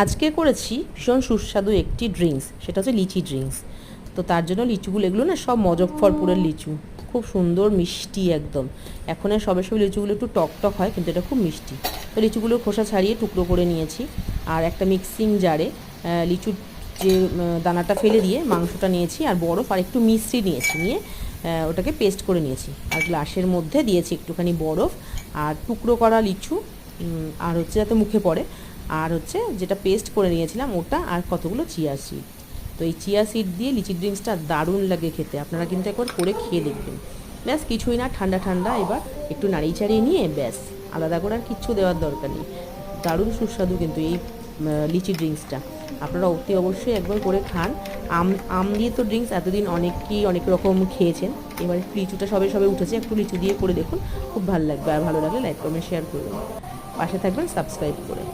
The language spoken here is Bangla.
আজকে করেছি ভীষণ সুস্বাদু একটি ড্রিঙ্কস, সেটা হচ্ছে লিচি ড্রিঙ্কস। তো তার জন্য লিচুগুলো এগুলো না সব মজফ্ফরপুরের লিচু, খুব সুন্দর মিষ্টি একদম। এখন সবে সবে লিচুগুলো একটু টক টক হয়, কিন্তু এটা খুব মিষ্টি। তো লিচুগুলো খোসা ছাড়িয়ে টুকরো করে নিয়েছি, আর একটা মিক্সিং জারে লিচুর যে দানাটা ফেলে দিয়ে মাংসটা নিয়েছি, আর বরফ আর একটু মিশ্রি নিয়ে ওটাকে পেস্ট করে নিয়েছি। আর গ্লাসের মধ্যে দিয়েছি একটুখানি বরফ আর টুকরো করা লিচু, আর হচ্ছে যাতে মুখে পড়ে, আর হচ্ছে যেটা পেস্ট করে নিয়েছিলাম ওটা, আর কতগুলো চিয়া সিড। তো এই চিয়া সিড দিয়ে লিচি ড্রিঙ্কসটা দারুণ লাগে খেতে, আপনারা কিন্তু একবার করে খেয়ে দেখবেন। ব্যাস কিছুই না, ঠান্ডা ঠান্ডা এবার একটু নাড়িয়ে চাড়িয়ে নিয়ে ব্যাস, আলাদা করে আর কিচ্ছু দেওয়ার দরকার নেই। দারুণ সুস্বাদু কিন্তু এই লিচি ড্রিঙ্কসটা, আপনারা অতি অবশ্যই একবার করে খান। আম দিয়ে তো ড্রিঙ্কস এতদিন অনেকেই অনেক রকম খেয়েছেন, এবার একটু লিচুটা সবে সবে উঠেছে, একটু লিচু দিয়ে করে দেখুন, খুব ভালো লাগবে। আর ভালো লাগলে লাইক কমেন্ট শেয়ার করবেন, পাশে থাকবেন সাবস্ক্রাইব করে।